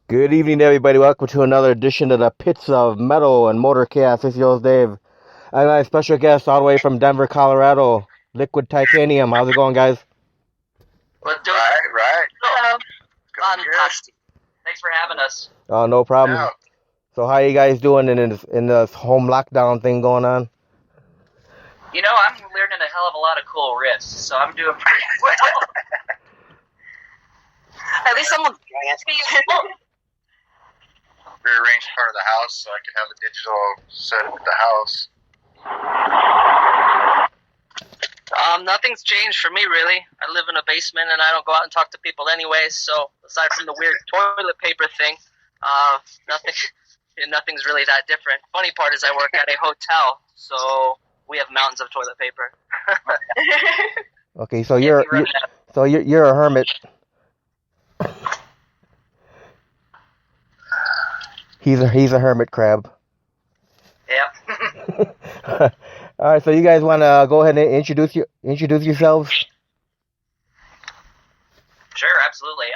Good evening, everybody. Welcome to another edition of the Pits of Metal and Motorcast. This is yours, Dave. I got a special guest all the way from Denver, Colorado, Liquid Titanium. How's it going, guys? Let's do it. Right. Hello. Fantastic. Thanks for having us. Oh, no problem. Yeah. So, how you guys doing in this home lockdown thing going on? You know, I'm learning a hell of a lot of cool riffs, so I'm doing pretty well. At least someone's doing it. Rearranged part of the house so I could have a digital set at the house. Nothing's changed for me, really. I live in a basement and I don't go out and talk to people anyway, so aside from the weird toilet paper thing, nothing's really that different. Funny part is I work at a hotel, so we have mountains of toilet paper. Okay, so you're a hermit. He's a hermit crab. Yep. All right, so you guys want to go ahead and introduce yourselves? Sure, absolutely.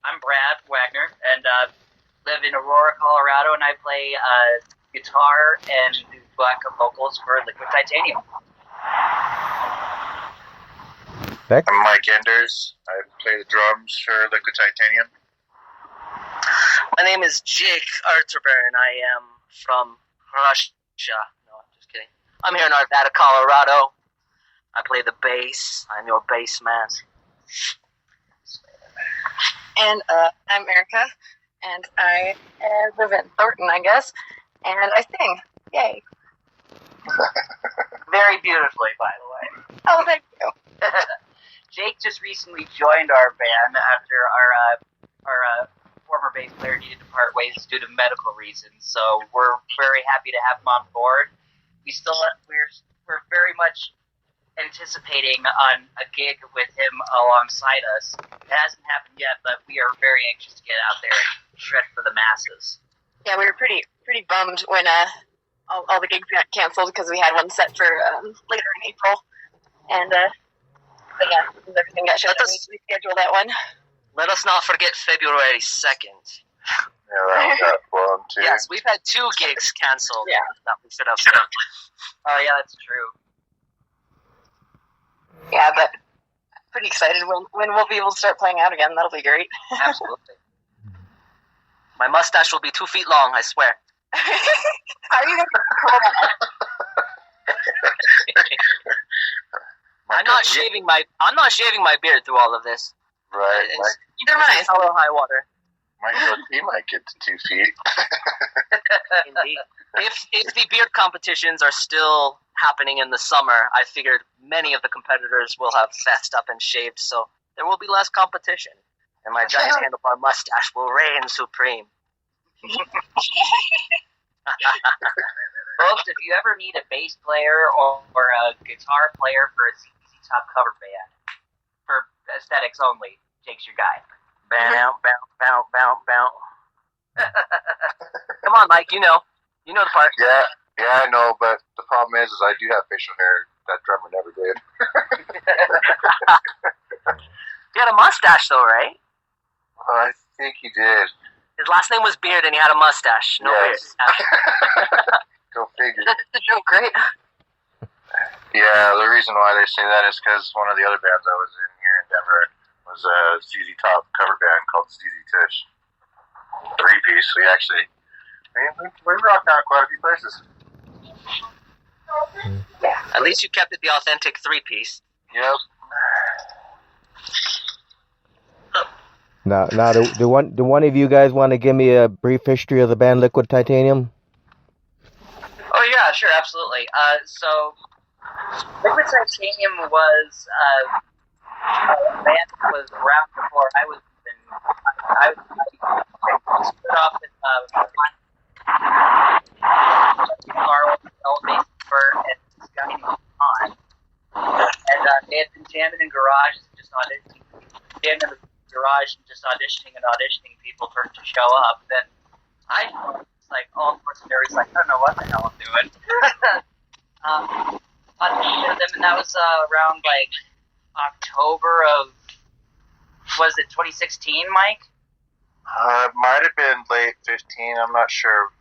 I'm Brad Wagner, and live in Aurora, Colorado, and I play guitar and do backup vocals for Liquid Titanium. Beck? I'm Mike Enders. I play the drums for Liquid Titanium. My name is Jake Arterburn. I am from Russia. No, I'm just kidding. I'm here in Arvada, Colorado. I play the bass. I'm your bass man. And I'm Erica, and I live in Thornton, I guess, and I sing. Yay. Very beautifully, by the way. Oh, thank you. Jake just recently joined our band after our former bass player needed to part ways due to medical reasons. So we're very happy to have him on board. We're very much anticipating on a gig with him alongside us. It hasn't happened yet, but we are very anxious to get out there and shred for the masses. Yeah, we were pretty bummed when all the gigs got canceled because we had one set for later in April, and but yeah, everything got shut down. We scheduled that one. Let us not forget February 2nd. Yeah, that was fun too. Yes, we've had 2 gigs canceled. Yeah. That we should have done. Oh yeah, that's true. Yeah, but pretty excited when we'll be able to start playing out again. That'll be great. Absolutely. My mustache will be 2 feet long, I swear. How are you going to control that? I'm not shaving my beard through all of this. Right. Either way. It's hello high water. He might get to 2 feet. Indeed. If the beard competitions are still happening in the summer, I figured many of the competitors will have fessed up and shaved, so there will be less competition, and my giant handlebar mustache will reign supreme. Folks, if you ever need a bass player or a guitar player for a ZZ Top cover band, for aesthetics only, Jake's your guy. Bow, bow, bow, bow, bow. Come on, Mike, you know the part. Yeah, I know, but the problem is I do have facial hair. That drummer never did. He had a mustache, though, right? I think he did. His last name was Beard, and he had a mustache. No Yes. beard. Go figure. That's the joke, right? Yeah, the reason why they say that is because one of the other bands I was in here in Denver was a ZZ Top cover band called ZZ Tush. 3-piece. We rocked out quite a few places. Yeah. At least you kept it the authentic 3-piece. Yep. Now, do one of you guys want to give me a brief history of the band Liquid Titanium? Oh yeah, sure, absolutely. So Liquid Titanium was a band that was around before I was even. I started off with Carl, Elevation Bird, and this guy named John. And they had been jamming in garages and just jamming in the garage and just auditioning people to show up. Then I was like all sorts of nervous, like I don't know what the hell I'm doing. Auditioned them, and that was around like October of, was it 2016, Mike? It might have been late 15. I'm not sure.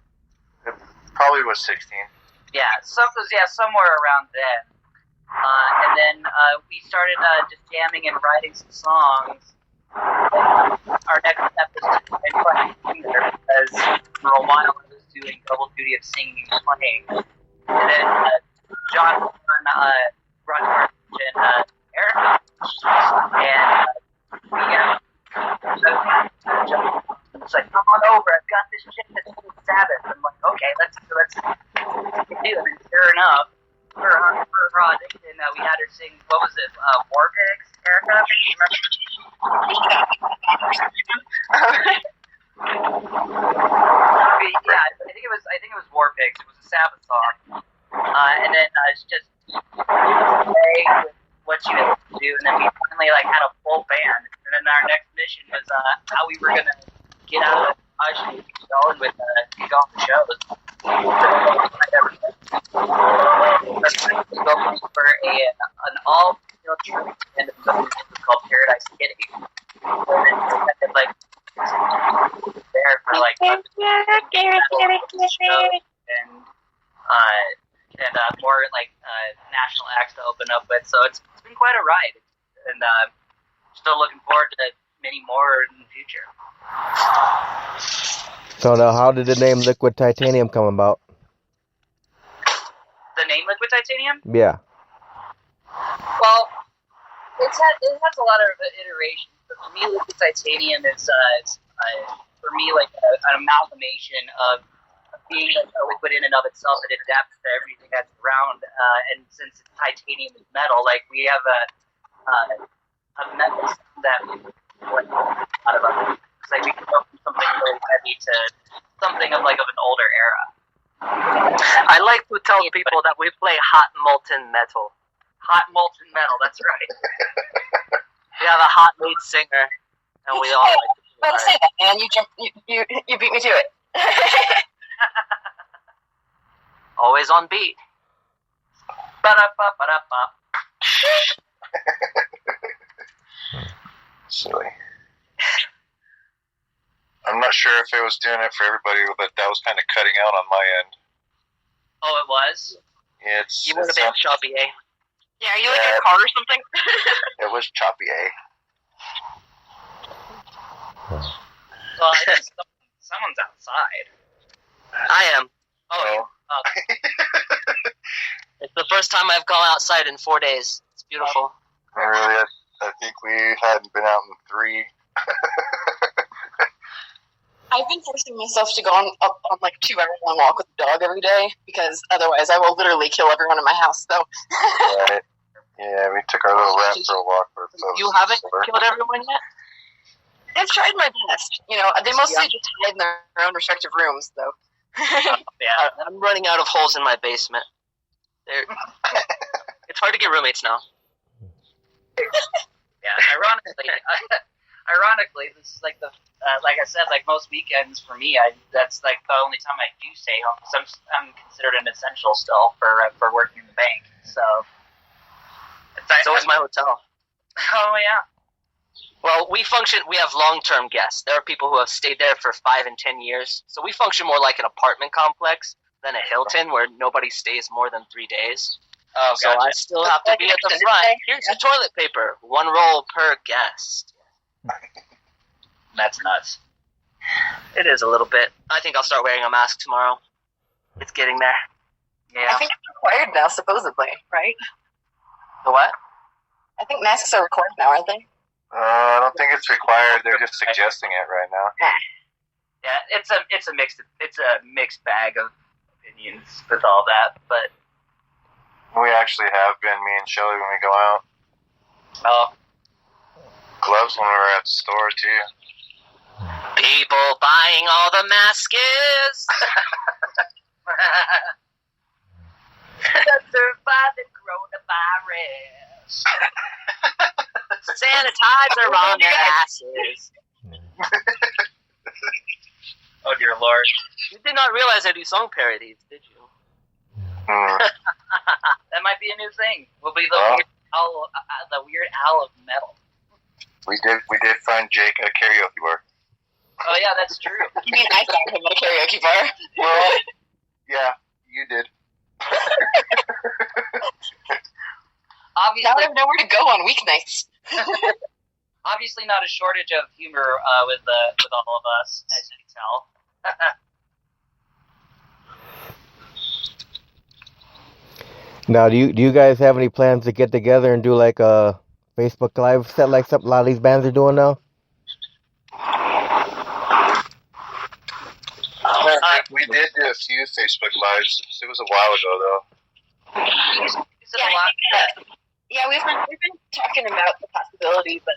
It probably was 16. Yeah, somewhere around then. And then we started just jamming and writing some songs. Our next step was to try and find a singer, because for a while I was doing double duty of singing and playing. And then John brought to our attention Erica. And it's like, come on over, I've got this chick that's doing Sabbath. I'm like, okay, let's do it. And sure enough, for our project, and we had her sing, what was it, War Pigs, Erica? Yeah, I think it was War Pigs. It was a Sabbath song. And then it's just play with what she was to do, and then we finally had a full band. And then our next mission was how we were gonna get out of the garage and keep going with the shows. For an all-female tribute band of something called Paradise Kitty. And then there for and more national acts to open up with. So it's been quite a ride, and still looking forward to many more in the future. So now, how did the name Liquid Titanium come about? The name Liquid Titanium? Yeah. Well, it has a lot of iterations, but for me, Liquid Titanium is for me an amalgamation of being a liquid in and of itself, and it adapts to everything that's around. And since titanium is metal, we have a metal that out of us. It's like we can go from something really heavy to something of an older era. I like to tell people that we play hot molten metal. Hot molten metal, that's right. We have a hot lead singer, and we all. Don't say that, man. You beat me to it. Always on beat. Ba-da-ba-ba-da-ba. Silly. I'm not sure if it was doing it for everybody, but that was kind of cutting out on my end. Oh, it was? Yeah, You would have been choppy, eh? Yeah, are you in a car or something? It was choppy, eh? Well, I guess someone's outside. I am. Oh. It's the first time I've gone outside in 4 days. It's beautiful. Really, I think we hadn't been out in 3. I've been forcing myself to go on 2 hour long walk with the dog every day, because otherwise I will literally kill everyone in my house. So. Right. Yeah, we took our little rat for a walk. You haven't killed everyone yet? I've tried my best. They mostly just hide in their own respective rooms, though. Yeah, I'm running out of holes in my basement. It's hard to get roommates now. Yeah, ironically, this is like I said, most weekends for me, that's the only time I do stay home, because I'm considered an essential still for working in the bank. So is my hotel. Oh yeah. Well, we have long-term guests. There are people who have stayed there for 5 and 10 years. So we function more like an apartment complex than a Hilton, where nobody stays more than 3 days. Oh, so I still have to be at the front. Here's your toilet paper. 1 roll per guest. That's nuts. It is a little bit. I think I'll start wearing a mask tomorrow. It's getting there. Yeah. I think it's required now, supposedly, right? The what? I think masks are required now, aren't they? I don't think it's required. They're just suggesting it right now. Yeah, it's a mixed bag of opinions with all that, but we actually have been, me and Shelly, when we go out. Oh. Gloves when we were at the store too. People buying all the masks. Survive the coronavirus. Sanitizer on their asses. Oh dear Lord! You did not realize I do song parodies, did you? That might be a new thing. We'll be the weird owl of metal. We did find Jake a karaoke bar. Oh yeah, that's true. You mean I sang him at a karaoke bar? Well, yeah, you did. Now I Obviously, have nowhere to go on weeknights. obviously not a shortage of humor with all of us, as you can tell. Now, do you guys have any plans to get together and do like a Facebook Live set like a lot of these bands are doing now? We did do a few Facebook Lives. It was a while ago, though. Is it Yeah, a I lot? think, yeah, we've been talking about the possibility, but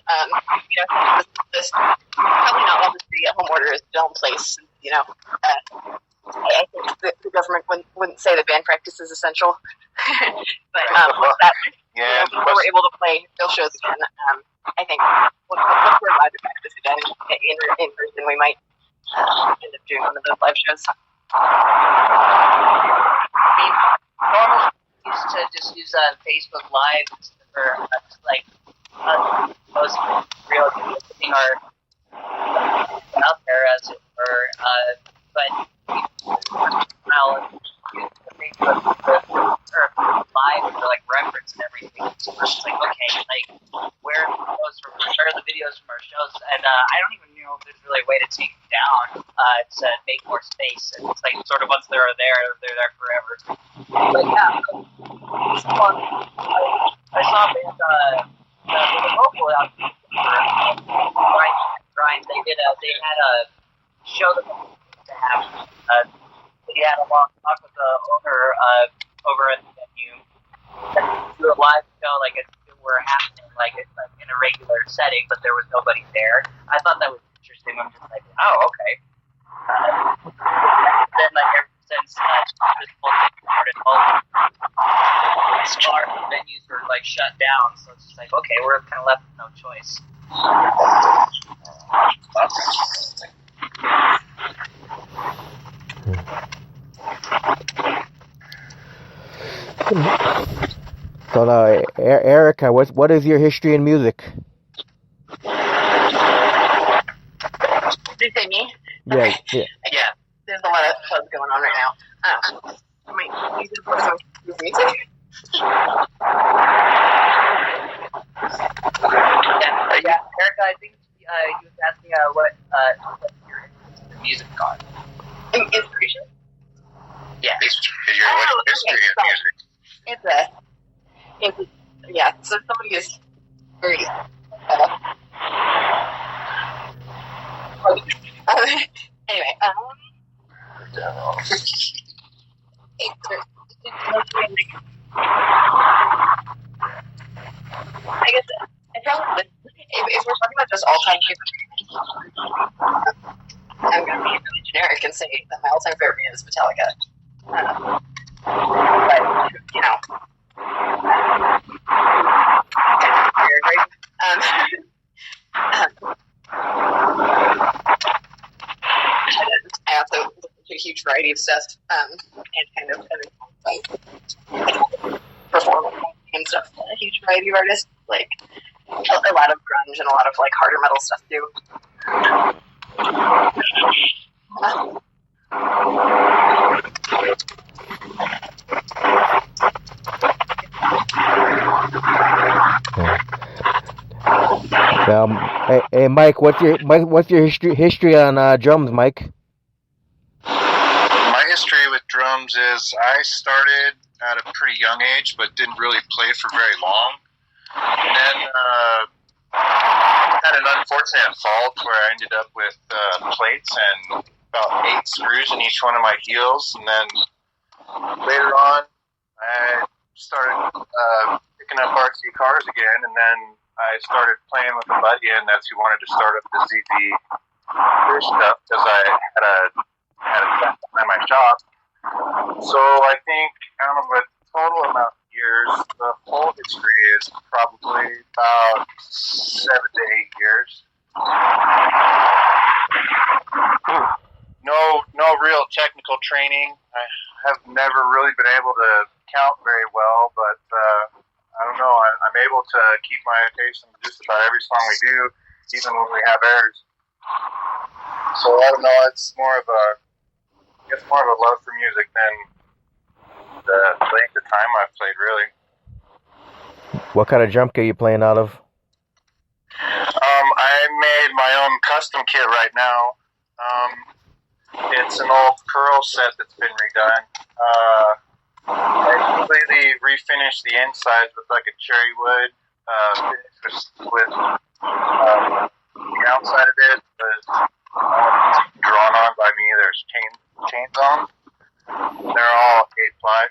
this probably not all the stay-at-home order is still in place. I think the government wouldn't say that band practice is essential, but once that when we're able to play real shows again, I think once we're allowed to practice again in person, we might end up doing one of those live shows. Normally used to just use Facebook Live for most real putting our out there as it were, but I'll use the Facebook Live for reference and everything. So it's okay, where are the videos from our shows? And I don't even know if there's really a way to take them down to make more space. And it's sort of once they're there forever. But yeah, it's fun. I saw a band with a local out for Grind. They had a show that to have. He had a long talk with the owner over at the venue. Do a live show as if it were happening, in a regular setting, but there was nobody there. I thought that was interesting. I'm just oh, okay. Then ever since this whole thing started, all bars and venues were shut down, so it's just okay, we're kind of left with no choice. So now, Erica, what is your history in music? Did you say me? Yeah. There's a lot of buzz going on right now. Music. Yeah, Erica, I think you was asking what your interest in music are. Inspiration? Yeah. Your history of music. So somebody is very anyway, I guess I probably if we're talking about just all-time favorite, I'm going to be really generic and say that my all-time favorite band is Metallica. But weird, right? I also listen to a huge variety of stuff, and kind of performing and stuff. A huge variety of artists, a lot of grunge and a lot of harder metal stuff too. Hey Mike, what's your history on drums, Mike? My history with drums is I started at a pretty young age, but didn't really play for very long. And then had an unfortunate fault where I ended up with plates and about 8 screws in each one of my heels. And then later on, I started picking up RC cars again, and then I started playing with a buddy, and that's who wanted to start up the ZZ Fish stuff because I had a track behind my shop. So I think out of a total amount of years, the whole history is probably about 7 to 8 years. No real technical training. I have never really been able to count very well, but I don't know. I'm able to keep my pace in just about every song we do, even when we have errors. So So I don't know. It's more of a love for music than the length of time I've played, really. What kind of drum kit are you playing out of? I made my own custom kit right now. It's an old Pearl set that's been redone. I completely refinished the insides with like a cherry wood finish with the outside of it was drawn on by me. There's chains on. They're all 8-ply.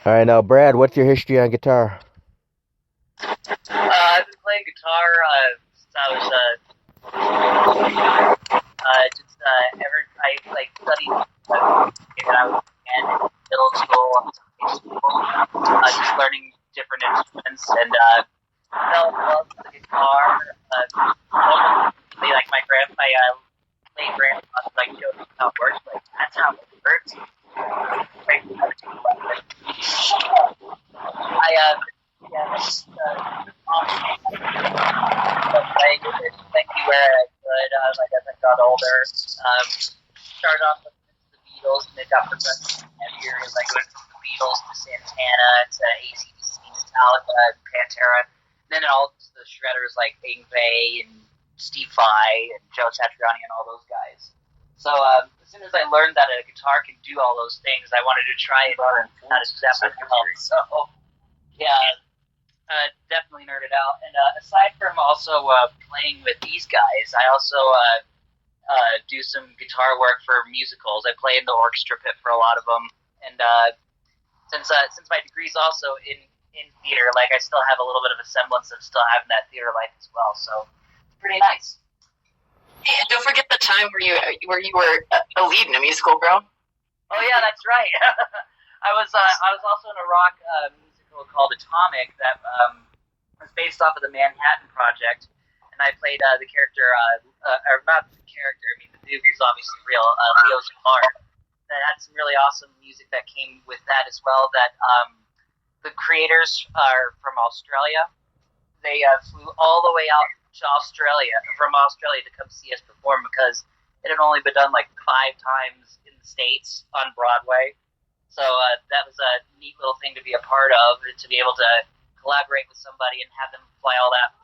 All right, now Brad, what's your history on guitar? I've been playing guitar since I was I studied when I was in middle school, high school, just learning different instruments, and fell in love with the guitar. Like my late grandpa like showed me how it works, like that's how it works. Playing with it where I could as I got older. Started off with the Beatles, and it got progressively heavier. Like went from the Beatles to Santana to AC/DC, Metallica, Pantera, and then all the shredders like Yngwie and Steve Vai and Joe Satriani and all those guys. So as soon as I learned that a guitar can do all those things, I wanted to try it out as definitely help. So yeah, definitely nerded out. And aside from also playing with these guys, I also do some guitar work for musicals. I play in the orchestra pit for a lot of them, and since my degree's also in theater, like I still have a little bit of a semblance of still having that theater life as well. So it's pretty nice. Hey, and don't forget the time where you were a lead in a musical, bro. Oh yeah, that's right. I was also in a rock musical called Atomic that was based off of the Manhattan Project, and I played the character, or not the character. I mean, the dude who's obviously real, Leo Smart. That had some really awesome music that came with that as well. That the creators are from Australia. They flew all the way out to from Australia to come see us perform because it had only been done like 5 times in the States on Broadway. So that was a neat little thing to be a part of, to be able to collaborate with somebody and have them fly all that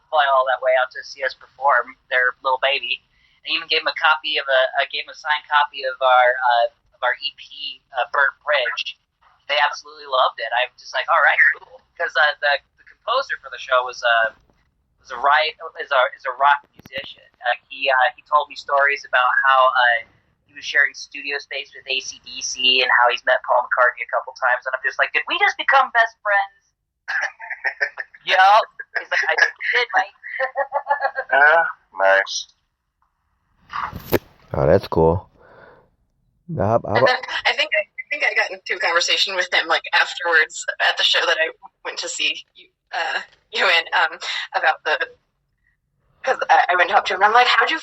way out to see us perform their little baby. I even gave them a signed copy of our EP, Burnt Bridge. They absolutely loved it. I was just like, all right, cool, because the composer for the show was a rock musician. He told me stories about how he was sharing studio space with AC/DC and how he's met Paul McCartney a couple times, and I'm just like, did we just become best friends? Yup. He's like, I did, mate. Nice. Oh, that's cool. Now, And then I think I got into a conversation with him like afterwards at the show that I went to see you in about because I went up to him and I'm like, how'd you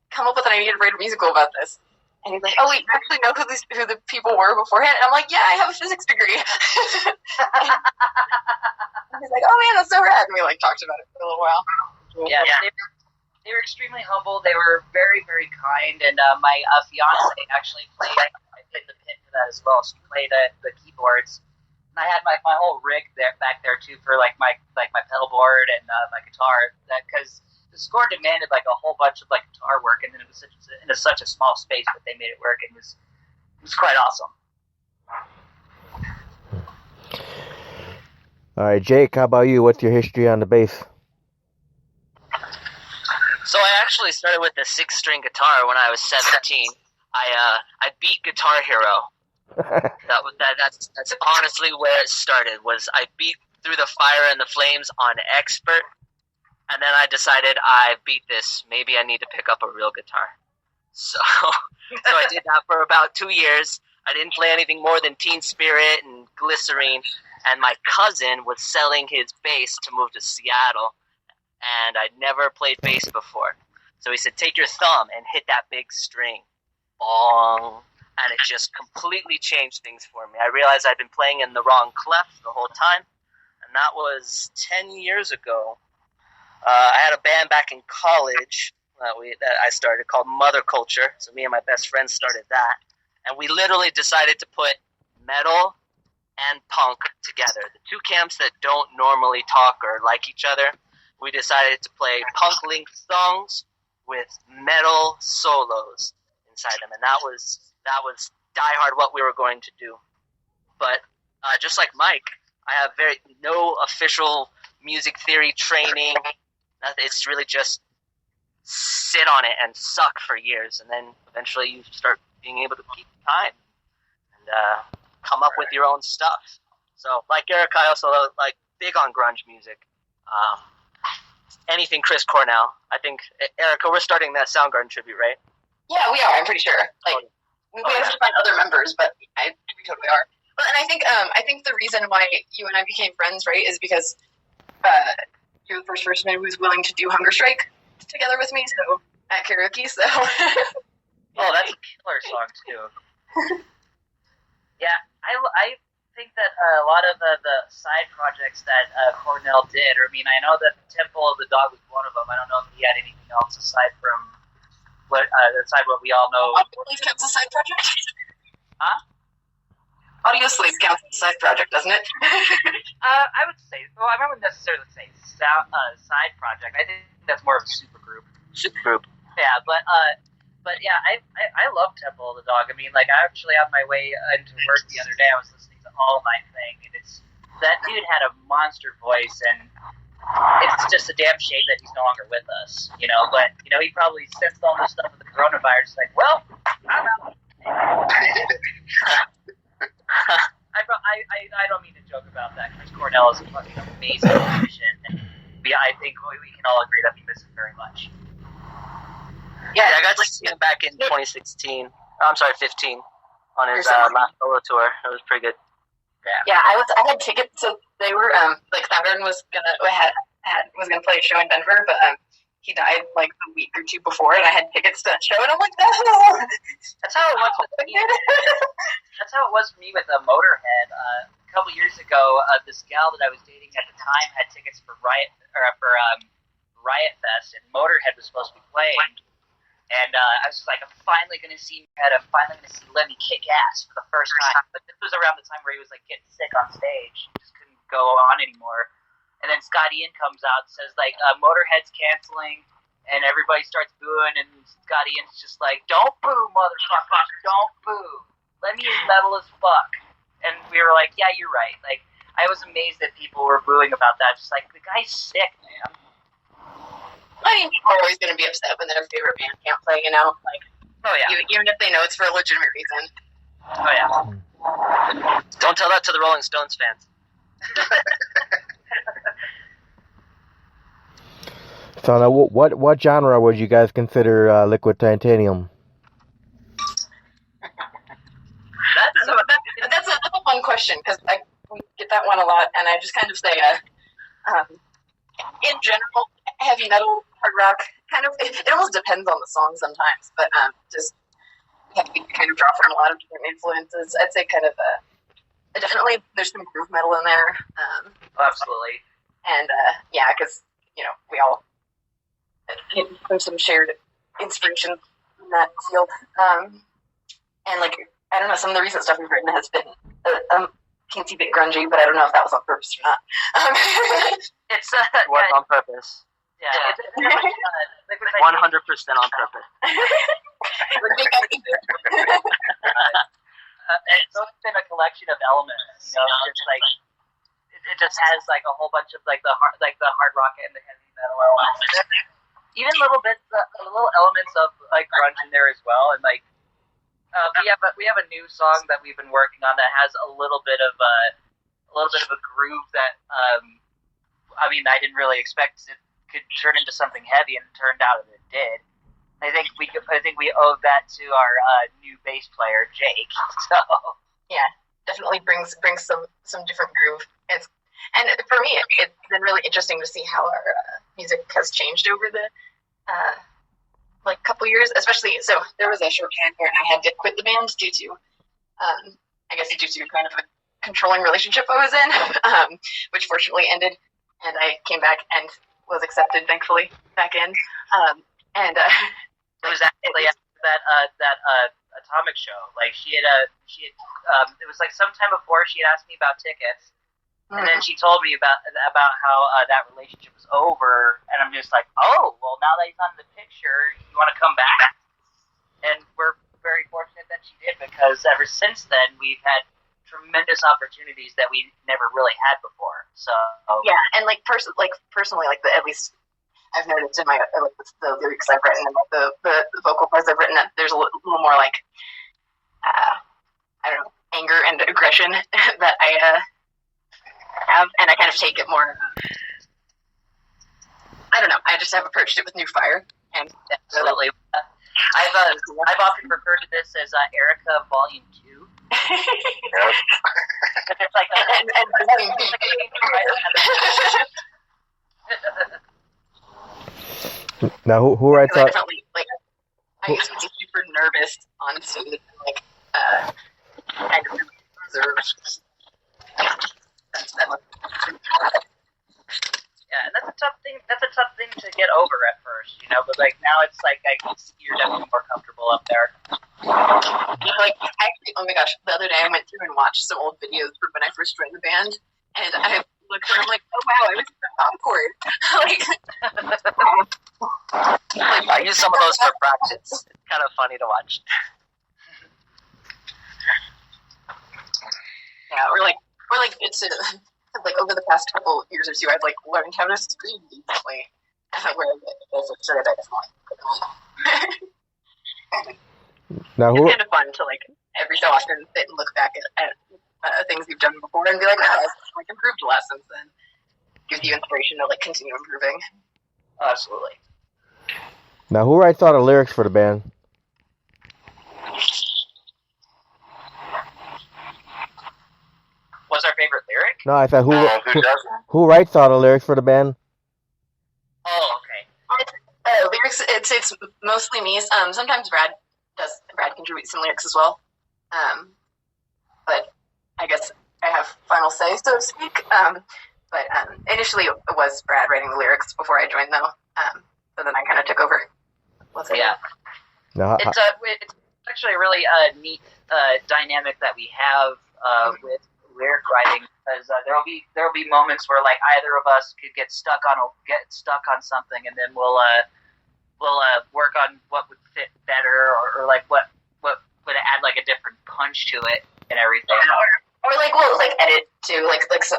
come up with an idea to write a musical about this? And he's like, oh wait, you actually know who the people were beforehand? And I'm like, yeah, I have a physics degree. And he's like, oh man, that's so rad. And we talked about it for a little while. Yeah. They were extremely humble. They were very, very kind. And my fiance actually played the pit for that as well. She played the keyboards. And I had my whole rig back there too for my pedal board and my guitar. Because the score demanded a whole bunch of guitar work, and then it was such a small space, but they made it work. It was quite awesome. all right, Jake, how about you? What's your history on the bass? So I actually started with the 6-string guitar when I was 17. I beat Guitar Hero. That's honestly where it started. Was I beat Through the Fire and the Flames on Expert, and then I decided I beat this. Maybe I need to pick up a real guitar. So I did that for about 2 years. I didn't play anything more than Teen Spirit and Glycerine. And my cousin was selling his bass to move to Seattle, and I'd never played bass before. So he said, take your thumb and hit that big string. Bong. And it just completely changed things for me. I realized I'd been playing in the wrong clef the whole time. And and that was 10 years ago. I had a band back in college that I started called Mother Culture. So me and my best friend started that, and we literally decided to put metal and punk together. The two camps that don't normally talk or like each other. We decided to play punk-linked songs with metal solos inside them, and that was diehard what we were going to do. But just like Mike, I have no official music theory training. It's really just sit on it and suck for years, and then eventually you start being able to keep time and come up with your own stuff. So, like Eric, I also like big on grunge music. Anything Chris Cornell. I think, Erica, we're starting that Soundgarden tribute, right? Yeah, we are. I'm pretty sure. We have to find other members, but we totally are. Well, and I think the reason why you and I became friends, right, is because you're the first person who was willing to do Hunger Strike together with me. So at karaoke, so. Oh, that's a killer song too. Yeah, I think that a lot of the side projects that Cornell did, I know that Temple of the Dog was one of them. I don't know if he had anything else aside from what we all know. Audio Slave counts as a side project? Huh? Audio Slave counts as a side project, doesn't it? I would say, I wouldn't necessarily say side project. I think that's more of a supergroup. Supergroup. Yeah, but yeah, I love Temple of the Dog. I actually on my way into work the other day, I was listening to All Night Thing, and that dude had a monster voice, and it's just a damn shame that he's no longer with us, but he probably sensed all this stuff with the coronavirus, like, well, I'm out. I don't mean to joke about that. Chris Cornell is a fucking amazing musician, and I think we can all agree that we miss him very much. Yeah, I got to see him back in 2016. I'm sorry, 15 on his last solo tour. It was pretty good. Yeah, I had tickets. So they were Soundgarden was gonna play a show in Denver, but he died like a week or two before, and I had tickets to that show, and I'm like, no. That's how it was with me. That's how it was for me with Motorhead. A couple years ago, this gal that I was dating at the time had tickets for Riot Fest, and Motorhead was supposed to be playing. And I was just like, I'm finally going to see Motorhead. I'm finally going to see Lemmy kick ass for the first time. But this was around the time where he was like getting sick on stage. He just couldn't go on anymore. And then Scott Ian comes out and says like, Motorhead's canceling, and everybody starts booing, and Scott Ian's just like, don't boo, motherfuckers, don't boo. Lemmy is metal as fuck. And we were like, yeah, you're right. Like, I was amazed that people were booing about that. Just like, the guy's sick, man. I mean, people are always going to be upset when their favorite band can't play, Oh, yeah. Even if they know it's for a legitimate reason. Oh, yeah. Don't tell that to the Rolling Stones fans. So now, what genre would you guys consider Liquid Titanium? That's a fun question, because we get that one a lot, and I just kind of say, in general, heavy metal, hard rock, kind of, it almost depends on the song sometimes, but just have to kind of draw from a lot of different influences. I'd say kind of definitely there's some groove metal in there. Absolutely. And yeah, because we all there's some shared inspiration in that field. And like I don't know, some of the recent stuff we've written has been a teensy bit grungy, but I don't know if that was on purpose or not. It's It was on purpose. Yeah, it's 100% on purpose. It's always been a collection of elements, just like it just has like a whole bunch of like the hard rock and the heavy metal elements, even little elements of like grunge in there as well, and like we have a new song that we've been working on that has a little bit of a groove that I didn't really expect it could turn into something heavy, and it turned out that it did. I think we owe that to our new bass player Jake. So yeah, definitely brings some different groove. And for me, it's been really interesting to see how our music has changed over the couple years. Especially, so there was a short time where I had to quit the band due to kind of controlling relationship I was in, which fortunately ended, and I came back and was accepted, thankfully, back in. It was actually that Atomic show. Like she had it was like sometime before she had asked me about tickets, and then she told me about how that relationship was over, and I'm just like, oh, well, now that he's on the picture, you want to come back? And we're very fortunate that she did, because ever since then we've had tremendous opportunities that we never really had before. So yeah, and personally, at least I've noticed in my the lyrics I've written and the vocal parts I've written, that there's a little more I don't know, anger and aggression that I have, and I kind of take it more. I don't know. I just have approached it with new fire, and absolutely. I've often referred to this as Erica Volume 2. It's like and Volume 2. Now, who writes out? I used to be super nervous on stage, kind of reserved. Yeah, and that's a tough thing. That's a tough thing to get over at first, But now it's like you're definitely more comfortable up there. Actually, oh my gosh, the other day I went through and watched some old videos from when I first joined the band, and I looked and I'm like, oh wow, I was awkward. I use some of those for practice. It's kind of funny to watch. Yeah, or it's over the past couple years or two, I've learned how to scream decently. Where as a kid, I definitely Now, it's kind of fun to every so often sit and look back at things you've done before and be like, wow, I've improved a lot since then. Gives you inspiration to continue improving. Absolutely. Now, who writes all the lyrics for the band? What's our favorite lyric? No, I said who who writes all the lyrics for the band? Oh, okay. Lyrics, it's mostly me. Sometimes Brad contributes some lyrics as well. But I guess I have final say, so to speak. But initially it was Brad writing the lyrics before I joined, though. So then I kind of took over. Yeah. No, it's actually a really neat dynamic that we have with lyric writing, because there will be moments where either of us could get stuck on something, and then we'll work on what would fit better, or what would add a different punch to it and everything. Or we'll edit too,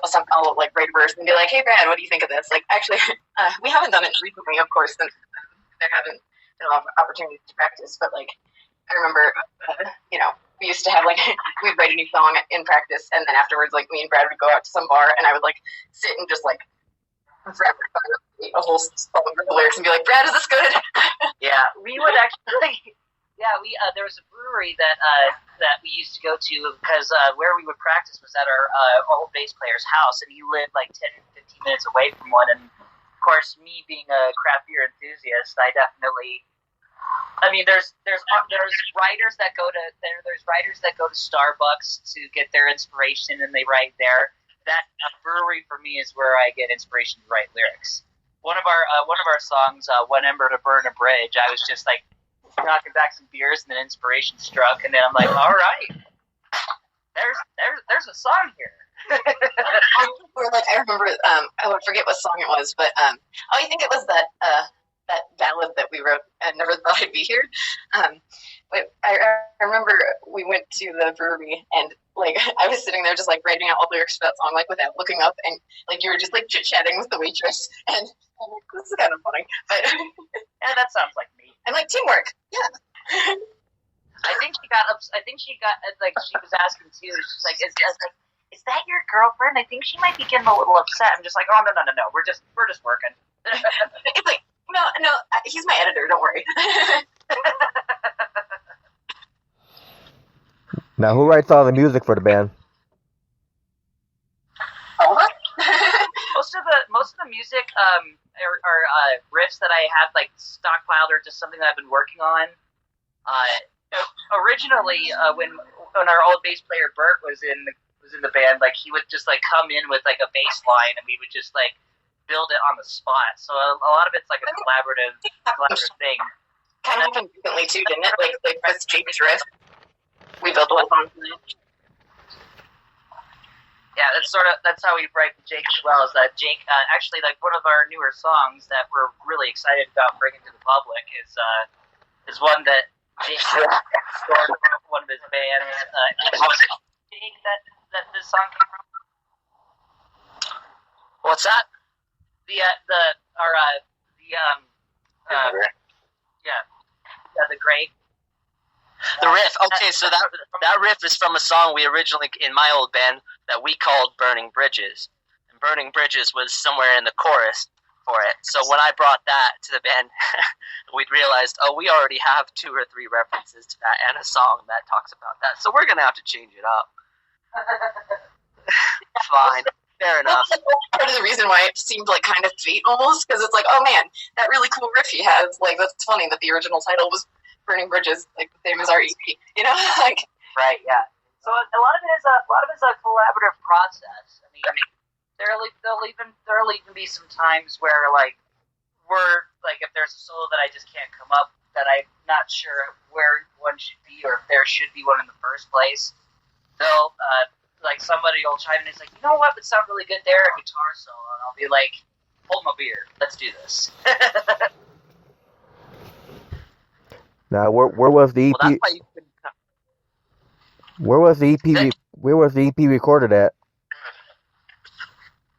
some I'll write a verse and be like, hey Brad, what do you think of this? Actually, we haven't done it recently, of course, since there haven't been a lot of opportunities to practice. But I remember, we used to have we'd write a new song in practice, and then afterwards, me and Brad would go out to some bar, and I would sit and just forever a whole song with the lyrics and be like, Brad, is this good? Yeah, we would actually. Yeah, there was a brewery that we used to go to, because where we would practice was at our old bass player's house, and he lived 10-15 minutes away from one. And of course, me being a craft beer enthusiast, I definitely. I mean, there's writers that go to Starbucks to get their inspiration, and they write there. That brewery for me is where I get inspiration to write lyrics. One of our songs, "One Ember to Burn a Bridge," I was just knocking back some beers, and then inspiration struck, and then I'm like, all right, there's a song here. Or I remember, I would forget what song it was, but I think it was that ballad that we wrote, "I Never Thought I'd Be Here." But I remember we went to the brewery, and I was sitting there just writing out all the lyrics for that song without looking up, and you were just chit chatting with the waitress, and I'm like, this is kind of funny, but yeah, that sounds like me. And teamwork, yeah. I think she got she was asking too. She's is that your girlfriend? I think she might be getting a little upset. I'm just oh no, we're just working. It's no, he's my editor. Don't worry. Now, who writes all the music for the band? Most of the music are riffs that I have stockpiled, or just something that I've been working on. Originally, when our old bass player Bert was in was in the band, like he would just like come in with like a bass line, and we would just like build it on the spot. So a lot of it's like a collaborative thing. Kind of happened recently too, didn't it? Like with Jake's riff, we built one song from it. Yeah, that's how we write with Jake as well. Is that Jake actually, like, one of our newer songs that we're really excited about bringing to the public is one that Jake scored from one of his bands. Was it Jake that this song came from? What's that? The great. The riff. Okay, so that riff is from a song we originally, in my old band, that we called Burning Bridges. And Burning Bridges was somewhere in the chorus for it. So when I brought that to the band, we'd realized, we already have 2 or 3 references to that and a song that talks about that. So we're going to have to change it up. Fine. Fair enough. That's part of the reason why it seemed like kind of fate almost, because it's like, oh man, that really cool riff he has. Like, that's funny that the original title was Burning Bridges, like the same as our EP. You know, like. Right. Yeah. So a lot of it is a collaborative process. I mean, there'll even be some times where like we're like, if there's a solo that I just can't come up, that I'm not sure where one should be or if there should be one in the first place, they'll like somebody will chime in and say, you know what would sound really good there, a guitar solo, and I'll be like, hold my beer, let's do this. Now, where was the EP? Well, that's why you could, Where was the EP recorded at?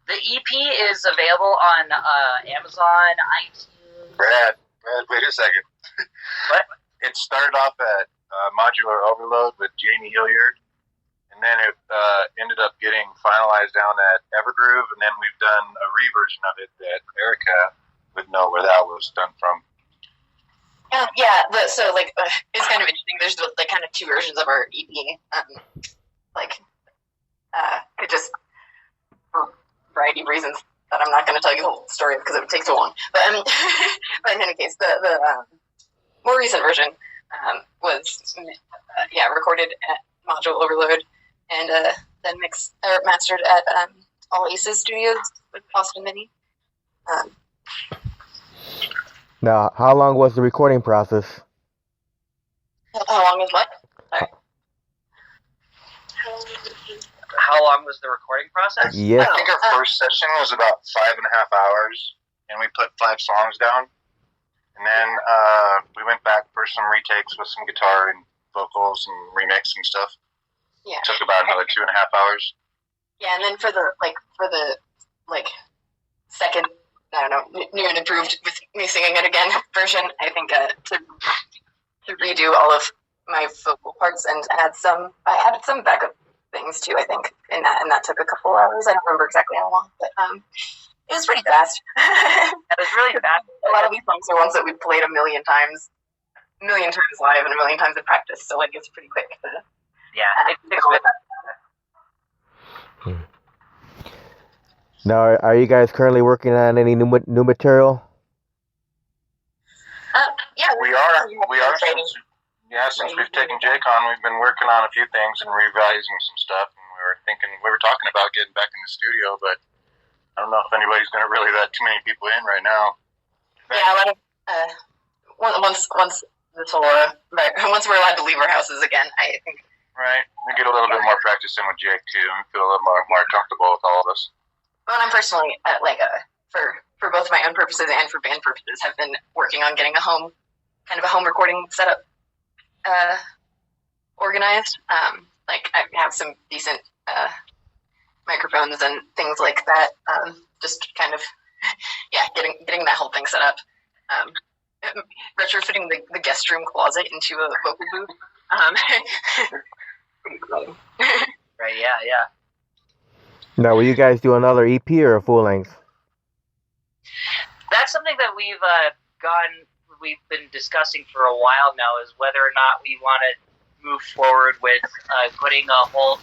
The EP is available on Amazon, iTunes. Brad, wait a second. What? It started off at Modular Overload with Jamie Hilliard, and then it ended up getting finalized down at Evergroove, and then we've done a reversion of it that Erica would know where that was done from. So like it's kind of interesting. There's like kind of 2 versions of our EP. Could just for a variety of reasons that I'm not going to tell you the whole story because it would take too long. But but in any case, the more recent version was recorded at Module Overload and then mastered at All Aces Studios with Austin Mini. Now, how long was the recording process? How long is what? Sorry. How long was the recording process? Yes. I think our first session was about 5.5 hours, and we put 5 songs down. And then we went back for some retakes with some guitar and vocals and remixing stuff. Yeah. It took about another 2.5 hours. Yeah, and then for the second, I don't know, new and improved with me singing it again version, I think to redo all of my vocal parts and I added some backup things too, I think, in that, and that took a couple hours. I don't remember exactly how long, but it was pretty fast. It was really fast. A lot of these songs are ones that we've played a million times live and a million times in practice, so like it's pretty quick. It takes with that. Now, are you guys currently working on any new material? Yeah, We are since we've taken Jake on, we've been working on a few things and revising some stuff, and we were talking about getting back in the studio, but I don't know if anybody's going to really let too many people in right now. Yeah, a lot of once we're allowed to leave our houses again, I think. Right. We get a little bit more practice in with Jake too, and feel a little more comfortable with all of us. Well, I'm personally for both my own purposes and for band purposes, have been working on getting a home recording setup organized. Like I have some decent microphones and things like that. Just kind of getting that whole thing set up. Retrofitting the guest room closet into a vocal booth. Pretty cool. Right, yeah. Now, will you guys do another EP or a full length? That's something that we've been discussing for a while now, is whether or not we want to move forward with putting a whole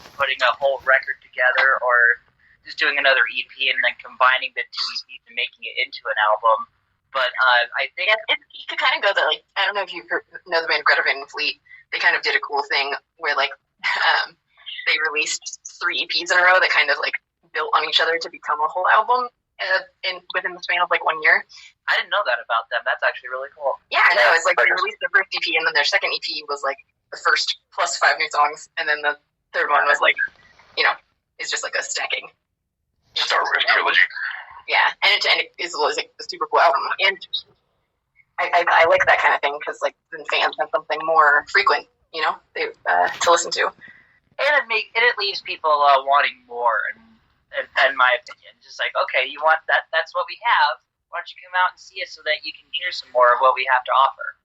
record together, or just doing another EP and then combining the 2 EPs and making it into an album. But I think you could kind of go I don't know if you know the band Greta Van Fleet. They kind of did a cool thing where they released 3 EPs in a row that kind of like built on each other to become a whole album within the span of like 1 year. I didn't know that about them. That's actually really cool. Yeah, I know. It's like they released their first EP, and then their second EP was like the first plus 5 new songs, and then the third one was like, it's just like a stacking. Star Wars trilogy. Yeah, and it is like a super cool album, and I like that kind of thing because like then fans have something more frequent, to listen to. And it leaves people wanting more, in my opinion. Just like, okay, you want that? That's what we have. Why don't you come out and see it so that you can hear some more of what we have to offer?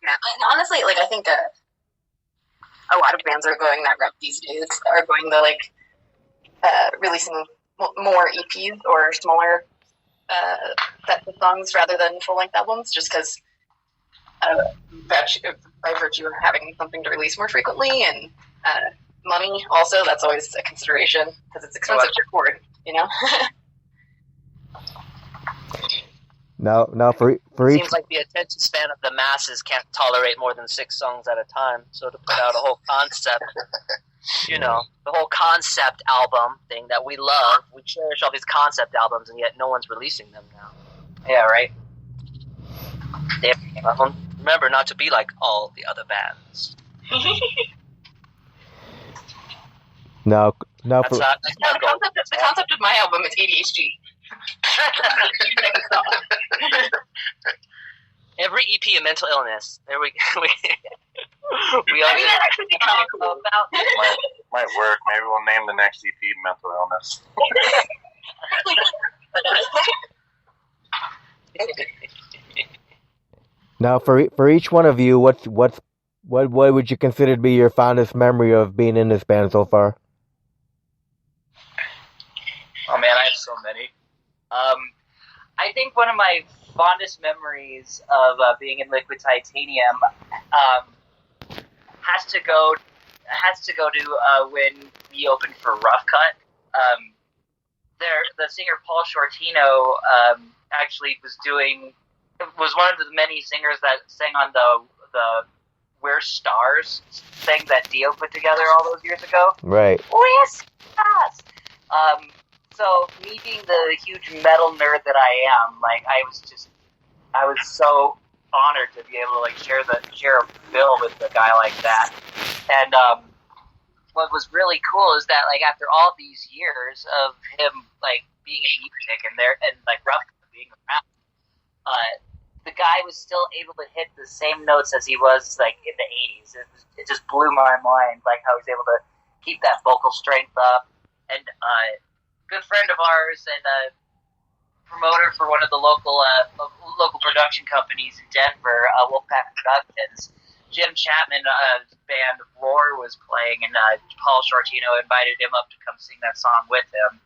Yeah, and honestly, like I think a lot of bands are going that route these days. Are going the like releasing more EPs or smaller sets of songs rather than full length albums, just because by virtue of having something to release more frequently and money. Also, that's always a consideration because it's expensive to record. Now for each Seems like the attention span of the masses can't tolerate more than 6 songs at a time. So to put out a whole concept, the whole concept album thing that we love, we cherish all these concept albums, and yet no one's releasing them now. Yeah, right. Remember not to be like all the other bands. now That's for not the concept of my album is ADHD. Every EP a mental illness. There we all that actually be kind of cool. About Might work. Maybe we'll name the next EP Mental Illness. now for each one of you, what would you consider to be your fondest memory of being in this band so far? Oh man, I have so many. I think one of my fondest memories of being in Liquid Titanium has to go to when we opened for Rough Cut. The singer Paul Shortino actually was one of the many singers that sang on the We're Stars thing that Dio put together all those years ago. Right. We're Stars. So me being the huge metal nerd that I am, like I was so honored to be able to share a bill with a guy like that. And what was really cool is that after all these years of him being in music and Rough being around, the guy was still able to hit the same notes as he was in the 80s. It just blew my mind how he's able to keep that vocal strength up. And good friend of ours and promoter for one of the local production companies in Denver, Wolfpack Productions, Jim Chapman, band Roar was playing, and Paul Shortino invited him up to come sing that song with him.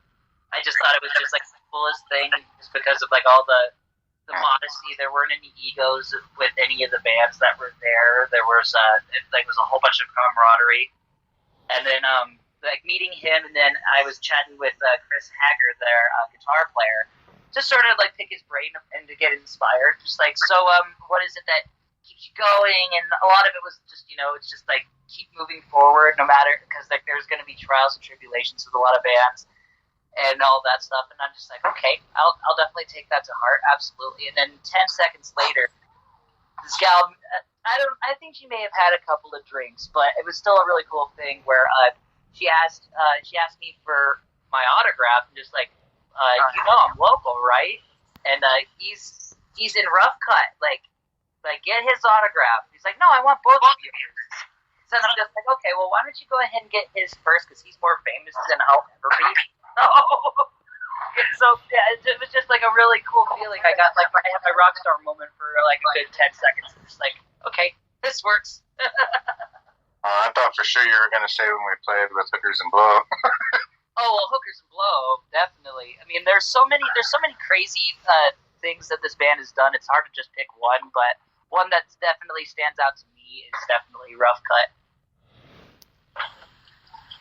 I just thought it was just the coolest thing, just because of all the modesty. There weren't any egos with any of the bands that were there. There was was a whole bunch of camaraderie, and then meeting him, and then I was chatting with Chris Haggard, their guitar player, just sort of pick his brain and to get inspired. Just so what is it that keeps you going? And a lot of it was just it's just keep moving forward no matter, because there's going to be trials and tribulations with a lot of bands and all that stuff. And I'm just okay, I'll definitely take that to heart, absolutely. And then 10 seconds later, this gal, I think she may have had a couple of drinks, but it was still a really cool thing where she asked me for my autograph, and just I'm local, right? And he's in Rough Cut, get his autograph. He's no, I want both of you. So I'm just okay, well, why don't you go ahead and get his first, because he's more famous than I'll ever be. So yeah, it was just a really cool feeling. I got I had my rock star moment for a good 10 seconds. Just okay, this works. I thought for sure you were going to say when we played with Hookers and Blow. Oh, well, Hookers and Blow, definitely. I mean, there's so many crazy things that this band has done. It's hard to just pick one, but one that definitely stands out to me is definitely Rough Cut.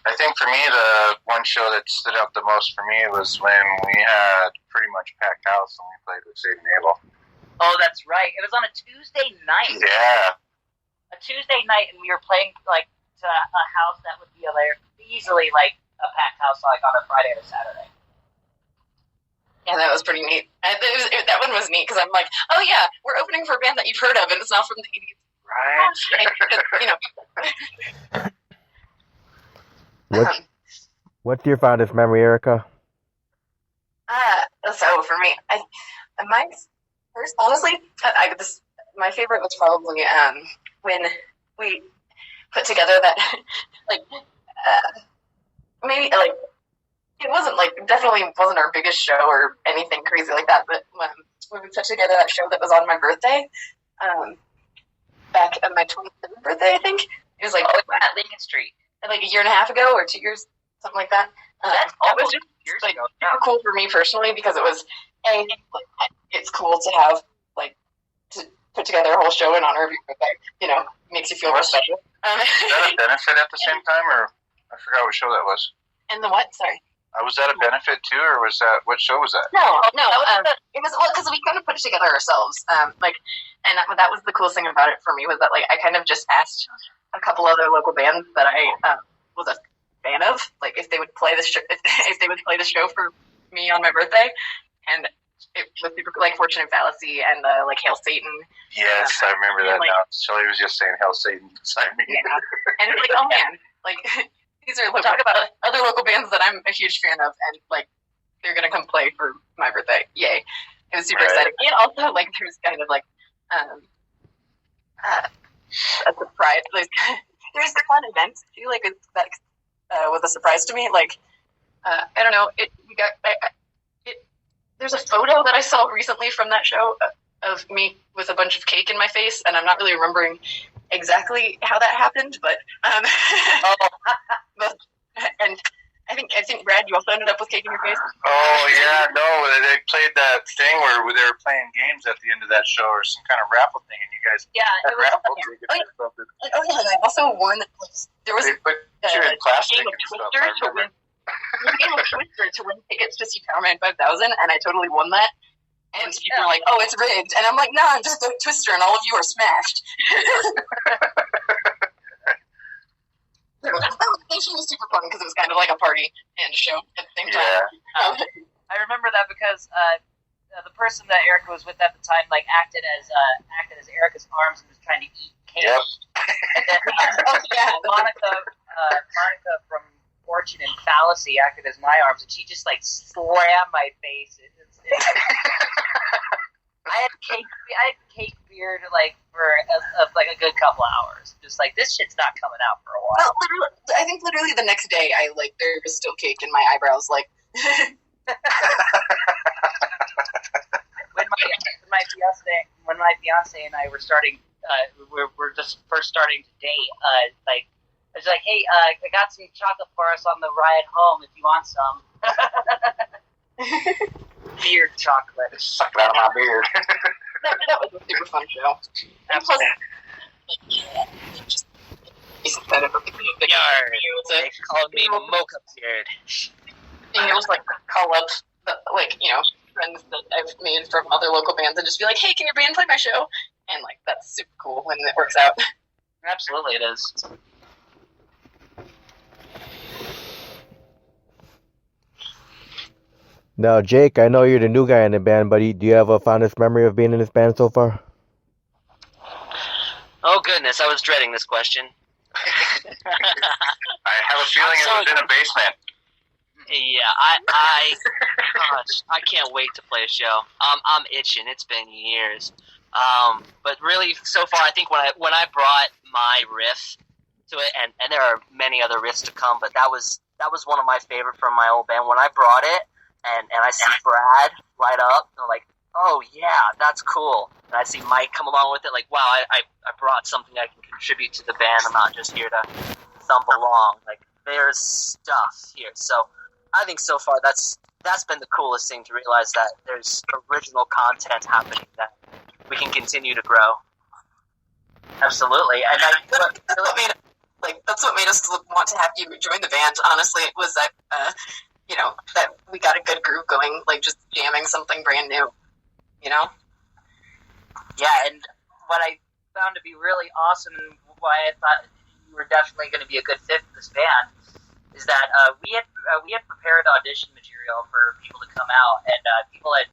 I think for me, the one show that stood out the most for me was when we had pretty much packed house when we played with Satan Abel. Oh, that's right. It was on a Tuesday night. Yeah. A Tuesday night, and we were playing to a house that would be easily like a packed house, like on a Friday or Saturday. Yeah, that was pretty neat. That one was neat because I'm like, oh yeah, we're opening for a band that you've heard of, and it's not from the 80s. Right. What's your fondest memory, Erica? So for me, my first, honestly, my favorite was probably when we put together that maybe it wasn't definitely wasn't our biggest show or anything crazy like that, but when we put together that show that was on my birthday, back on my 27th birthday, I think it was at Lincoln Street, a year and a half ago or 2 years, something like that. That was just years ago. Super cool for me personally because it was it's cool to have to put together a whole show in honor of your birthday. Makes you feel real special. Is that a benefit at the same time, or I forgot what show that was? And the what? Sorry. Was that a benefit too, or was that what show was that? No. It was because we kind of put it together ourselves. And that was the coolest thing about it for me was that I kind of just asked a couple other local bands that I was a fan of, if they would play the show, if they would play the show for me on my birthday, and it was super Fortune and Fallacy and Hail Satan. Yes, I remember that now. Shelly was just saying Hail Satan beside me. Yeah, and it's oh man, these are talk about other local bands that I'm a huge fan of, and they're gonna come play for my birthday. Yay! It was super exciting, and also there's kind of a surprise. There's fun events too. That was a surprise to me. I don't know. There's a photo that I saw recently from that show of me with a bunch of cake in my face, and I'm not really remembering exactly how that happened, but and I think Brad, you also ended up with cake in your face. Oh yeah, no, they played that thing where they were playing games at the end of that show or some kind of raffle thing, and you guys had raffle tickets or something. Oh yeah, and I also won. There was they put you in plastic game of and stuff. Twister to win. A game of Twister to win tickets to see Powerman 5000, and I totally won that. And people are like, "Oh, it's rigged," and I'm like, "No, I'm just a Twister, and all of you are smashed." That show was super fun because it was kind of like a party and a show at the same time. I remember that because the person that Erica was with at the time acted as Erica's arms and was trying to eat cake. Yep. And then, Monica from Fortune and Fallacy acted as my arms, and she just slammed my face. I had cake beard for a good couple hours. Just this shit's not coming out for a while. Well, I think literally the next day, there was still cake in my eyebrows. when my fiance and I were starting, we're just first starting to date. I was like, hey, I got some chocolate for us on the ride home if you want some. Beard chocolate. Suck it out of my beard. that was a super fun show. Absolutely. They called me Mocha Beard. And you'll just call up friends that I've made from other local bands and just be like, hey, can your band play my show? And that's super cool when it works out. Absolutely, it is. Now, Jake, I know you're the new guy in the band, but do you have a fondest memory of being in this band so far? Oh goodness, I was dreading this question. I have a feeling it was in a basement. Yeah, gosh, I can't wait to play a show. I'm itching. It's been years. But really, so far, I think when I brought my riff to it, and there are many other riffs to come, but that was one of my favorite from my old band. When I brought it, and I see Brad light up, and I'm like, oh yeah, that's cool. And I see Mike come along with it, wow, I brought something I can contribute to the band. I'm not just here to thump along. There's stuff here. So I think so far that's been the coolest thing to realize that there's original content happening that we can continue to grow. Absolutely. And that's what made us want to have you join the band. Honestly, it was that that we got a good groove going, just jamming something brand new. Yeah, and what I found to be really awesome, and why I thought you were definitely going to be a good fit for this band is that we had prepared audition material for people to come out, and people had